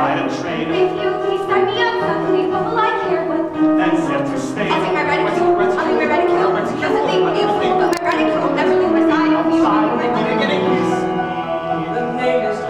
ride a train. If you please sign me up, something what will I care what? Then sail to Spain. I'll take my reticule. I'll take my reticule. Doesn't make me a fool, but my reticule will never leave my side. I'll be The name is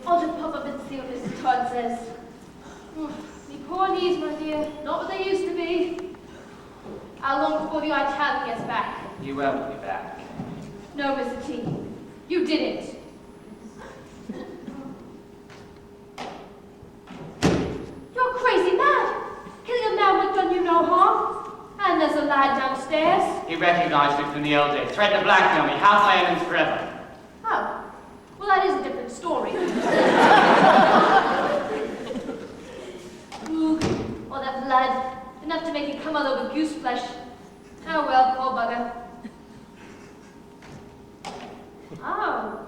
I'll just pop up and see what Mr. Todd says. Me poor knees, my dear, not what they used to be. How long before the Italian gets back? You won't be back. No, Mr. T. You didn't. You're crazy mad. Killing a man would have done you no harm. And there's a lad downstairs. He recognized me from the old days. Threatened to blackmail me. Half my enemies forever. Oh. Well, that is a different story. Ooh, all that blood. Enough to make it come all over goose flesh. Oh well, poor bugger. Oh.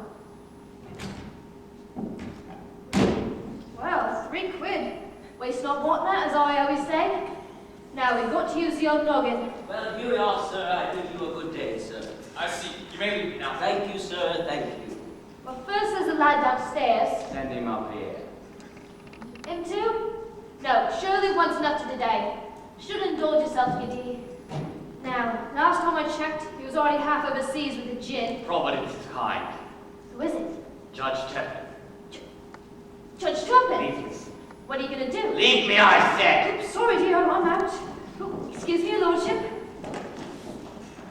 Well, 3 quid. Waste not want that, as I always say. Now we've got to use the old noggin. Well, here we are, sir. I bid you a good day, sir. I see. You may leave me now. Thank you, sir. Thank you. Well, first there's a lad downstairs. Send him up here. Him too? No, surely one's enough to today. Should indulge yourself, you dear. Now, last time I checked, he was already half overseas with the gin. Providence is kind. Who is it? Judge Tepper. Judge Trumpet. Leave me. What are you going to do? Leave me, I said! Oops, sorry, dear, I'm out. Oh, excuse me, your lordship.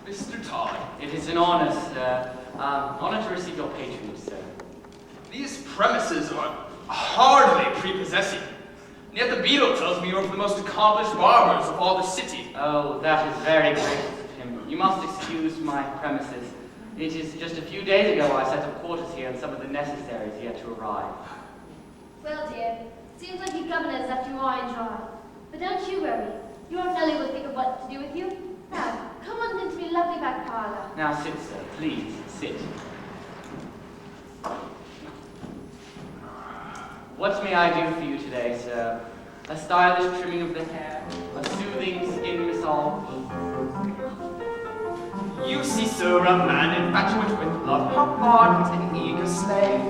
Mr. Todd. It is an honor, sir. Honor to receive your patronage, sir. These premises are hardly prepossessing. And yet the beadle tells me you're one of the most accomplished barbers of all the city. Oh, that is very gracious of him. You must excuse my premises. It is just a few days ago I set up quarters here and some of the necessaries yet to arrive. Well, dear, seems like your governor's left you are in charge. But don't you worry. Your Nellie will think of what to do with you. Now, come on into my lovely back parlour. Now sit, sir. Please, sit. What may I do for you today, sir? A stylish trimming of the hair, a soothing skin massage. You see, sir, a man infatuate with love, how ardent an eager slave.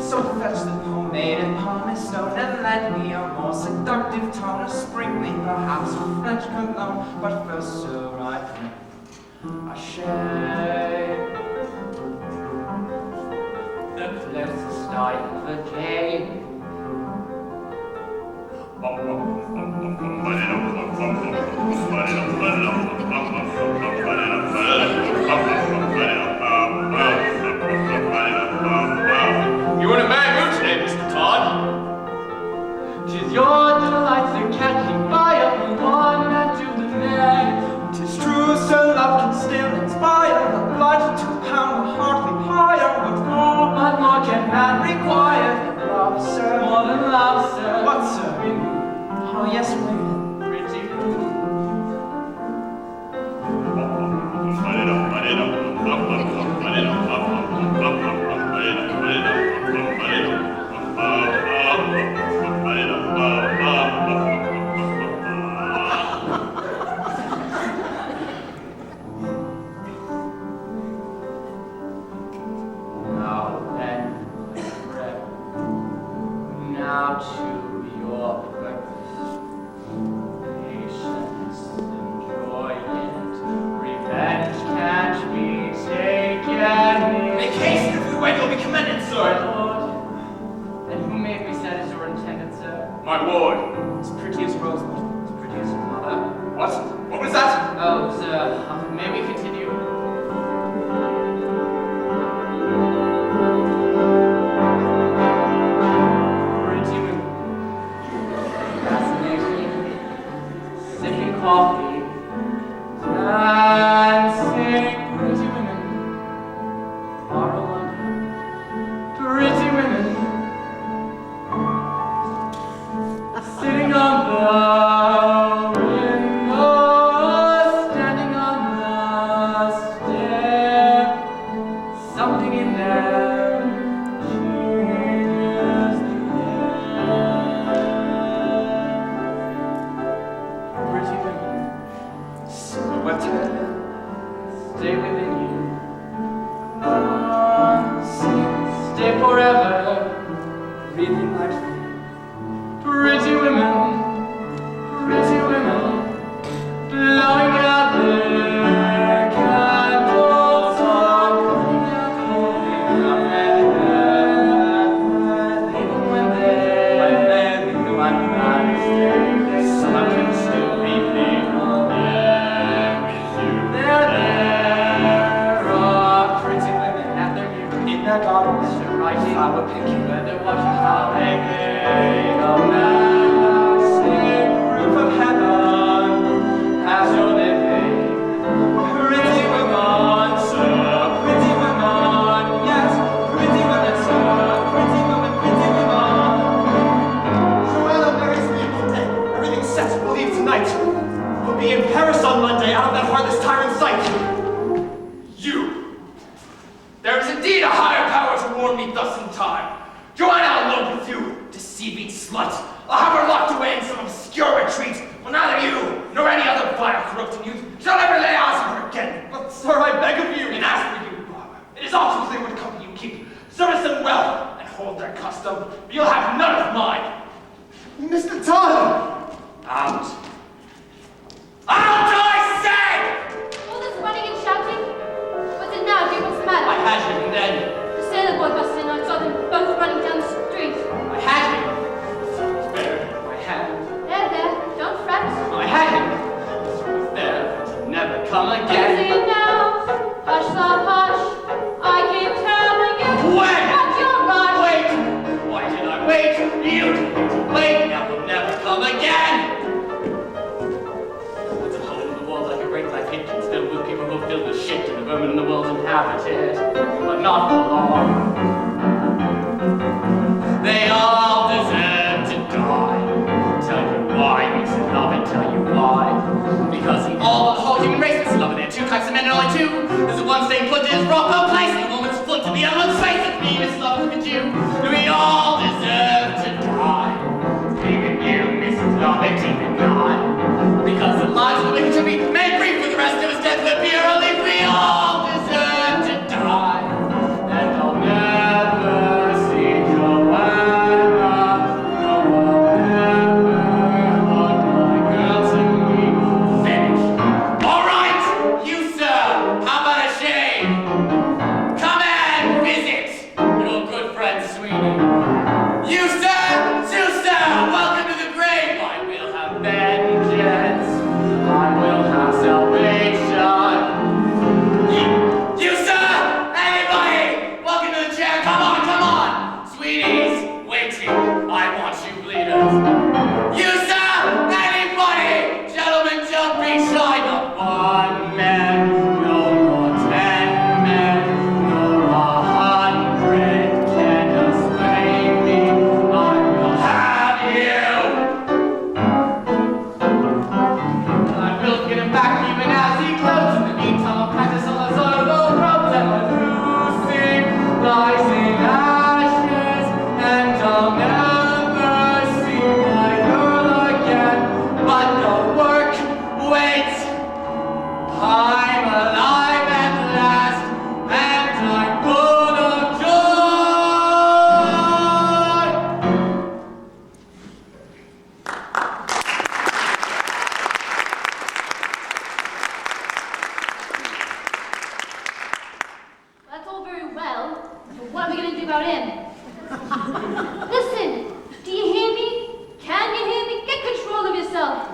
So fetch the pomade and pumice stone, and lend me a more seductive tone, a sprinkling perhaps of French cologne. But first, sir, I think a shade. The closest eye of a jade. You're in a bad mood today, Mr. Todd. 'Tis your delights in catching fire from one man to the next. 'Tis true, sir, love can still inspire the blood to pound the heart from higher. What more can man require? Love, sir. More than love, sir. What, sir? Oh, yes, wait. Pretty. now to your purpose. Patience, enjoy it. Revenge can't be taken. Make haste, if we wed, you'll be commended, My sir. lord. And who may it be said is your intended, sir? My ward. As pretty as Rosebud. As pretty as your mother. What? What was that? Oh, sir, may we continue? Pretty women. Fascinating. Sipping coffee. Dancing. Pretty women. Far London. Pretty women. Sitting on the window, standing on the stair. Something in there changes the air. Pretty women, Silhouetted. stay within you. Stay forever, breathing life. Pretty women, blowing out their candles, putting out their hair. Even when they're unmanaged, some can still be there pretty women at their youth, in their gardens, they're writing flower picking, where they're watching how they make a massive roof of heaven as you're living. Pretty women, sir, pretty women, yes, pretty women, sir, pretty women, pretty women. Joanna marries me Monday. Everything's set. We'll leave tonight. We'll be in Paris on Monday, out of that heartless tyrant's sight. You! There is indeed a higher power to warn me thus in time. Joanna alone with you, deceiving slut. I'll have her locked away in some obscure retreat, where neither you nor any other vile corrupting youth shall ever lay eyes on her again. But sir, I beg of you, and as for you, it is all too clear what company you keep. Service them well, and hold their custom, but you'll have none of mine. Mr. Todd! Out. Out, I say! All this running and shouting? What's it now, Duke? What's the matter? I had him then. The sailor boy busted in. I saw them both running down the street. I had him. Spare my hand. There, don't fret. I had him. This was there to never come Easy again. now. Hush, love, hush. I keep telling you. When? Not your rush. Wait! Why did I wait? You didn't wait. Now we'll never come again. There's a hole in the world like a great life engine, filled with people who filled with shit, and the vermin in the world inhabited, but not for long. They all deserve to die. Tell you why, makes it love and tell you why. Because in all the whole human race, it's love, and there are two types of men and only two. There's the one staying put in his proper place, and the one that's flipped to the other one's face. And me, Miss Love, look at you. We all deserve to die. Even you, Mrs. Love, and even I. Because the lives of the wicked should be made brief, for the rest of us death will be a relief. We all deserve to die. And I'll never see Joanna. No, I'll never hug my girl to me. Finished. All right, you sir, how about a shave? Come and visit. going to do about him? Listen, do you hear me? Can you hear me? Get control of yourself.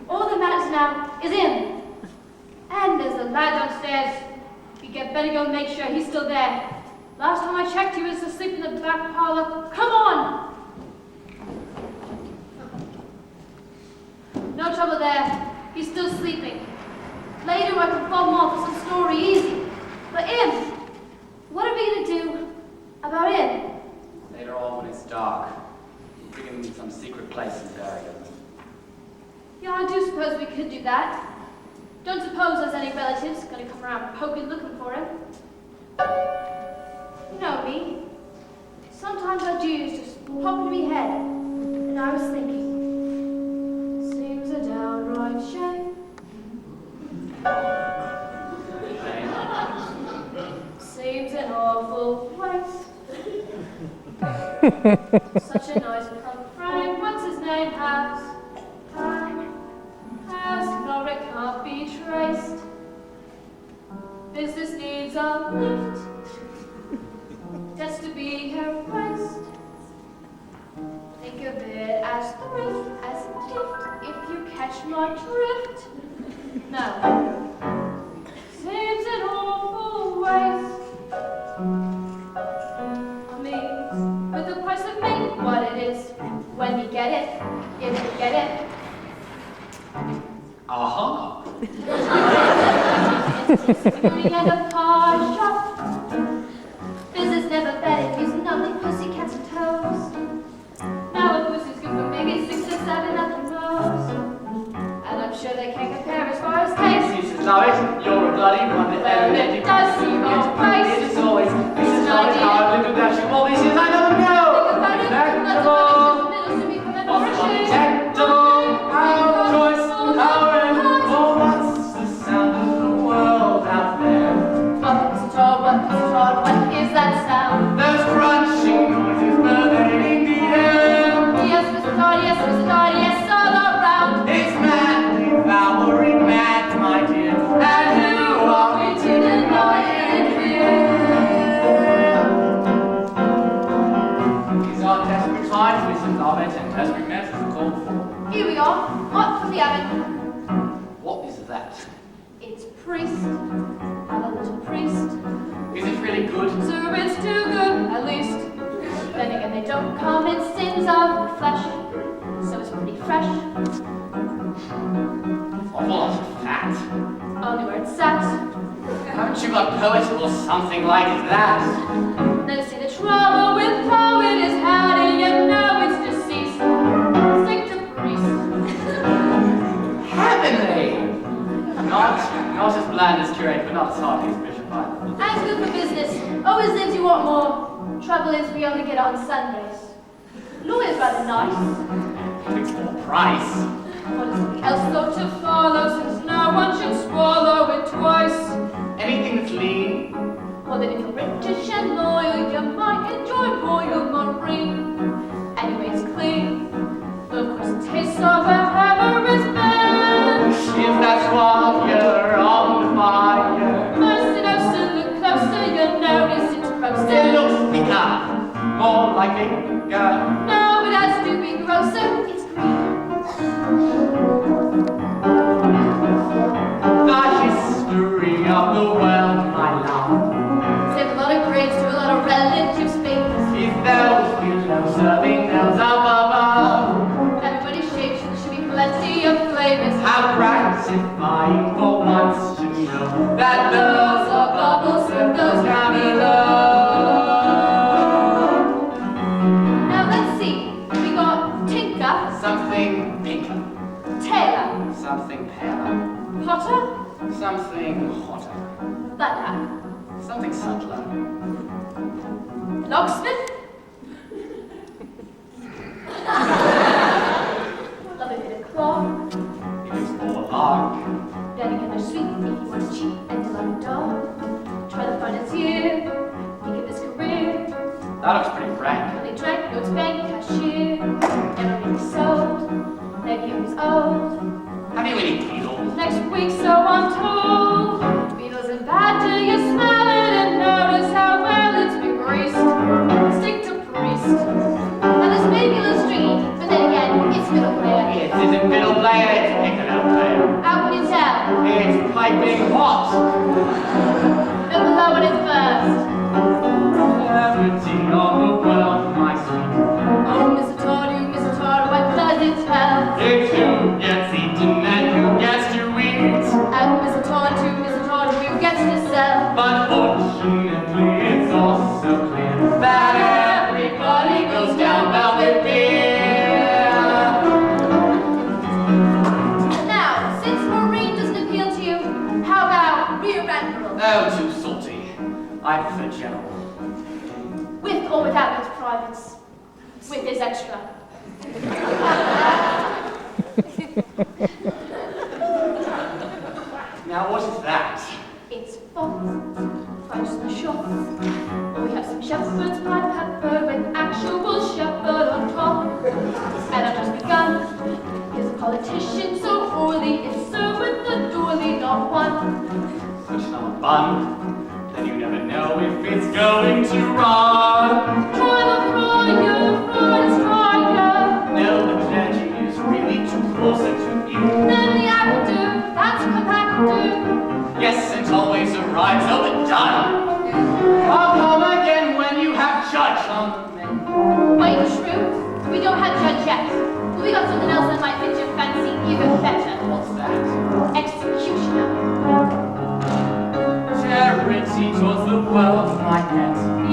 All that matters now is him. And there's the lad downstairs. You get better go make sure he's still there. Last time I checked, he was asleep in the back parlor. Come on! No trouble there. He's still sleeping. Later I can fall him off with some story easy. But him, what are we going to do about him? Later on when it's dark, we'll bring him in some secret place and bury him. Yeah, I do suppose we could do that. Don't suppose there's any relatives going to come around poking looking for him. You know me. Sometimes I do just pop into my head. And I was thinking, seems a downright shame. Seems an awful waste. Such a nice friend, what's his name, has no, it can't be traced. Business needs a lift, just to be erased. Think of it as thrift, as a gift, if you catch my drift. No, seems an awful waste. I mean, with the price of meat, what it is, when you get it, if you get it. Aha! Beauty and a pawn shop. Business never betted, using only pussycats and toes. Now a pussy's good for maybe 6 or 7 at the most. And I'm sure they can't compare as far as taste. Mrs. Lovett, you're a bloody wonder. Well, it does seem all right. It is always, Mrs. Lovett, how I've lived with that ship all these years, I never know! Undetectable, how choice, how rare, oh, what's the sound of the world out there? What is that sound? Those crunching noises pervading the air. Yes, Mr. Todd, yes, all around. It's madly devouring mad, my dear. And who are we to deny it here? These are desperate times, Mrs. Lovett, and desperate measures are called for. Here we are, hot from the oven. What is that? It's priest, have a little priest. Is it really good? Sir, it's too good, at least. Then again, they don't come in sins of flesh, so it's pretty fresh. Awful lot of fat. Only where it's sat. Haven't you got poet or something like that? They say the trouble with poet is had it, you know it's deceased. Stick to priest. Heavenly! Not as bland as curate, but not as hearty as bishop either. And good for business. Always lives you want more. Trouble is we only get it on Sundays. Lawyer's rather nice. It's more price. What is something else though to follow, since no one should swallow it twice? Anything that's lean. Well then if you're British and loyal, you might enjoy Royal Marine. Anyway, it's clean. But of course it tastes of wherever it's been. If that's what you're on the fire. Mercy, no, still look closer, you notice it's It roasted. looks thicker, more like vinegar. No, it has to be grosser, it's green. The history of the world, my love. Save a lot of grains to a lot of relative space. If those below serving those above. Everybody shapes, there should be plenty of flavors. How gratifying for once to know that those are bubbles and those can be loved. Now let's see, we got Tinker, Something pinker, Taylor, something paler, Potter, something hotter, Butler, something subtler. Locksmith. Lovely bit of cloth. It is more lark. Then again, they're sweet if you want to cheat and you like a dog. Try the financier, think of his career. That looks pretty frank. When they drank, notes bank, cashier. Never really sold, maybe he was old. Have you any Beatles? Next week, so I'm told. Beatles are bad, do you smell it and notice how well it's been greased? or without his privates, with his extra. Now what is that? It's false, French the short. We have some shepherd's pie pepper with actual shepherd on top. And I've just begun. Here's a politician so early, it's served with the doily, not one. Such not bun, then you never know if it's going to run. Try the fryer, No, the clergy is really too closer to you. then the actor, that's compactor. Yes, and always arrives overdone. I'll come again when you have judge on the menu. Wait, true, we don't have judge yet. But we got something else that might fit your fancy even better. What's that? Executioner. Charity towards the world, my pet.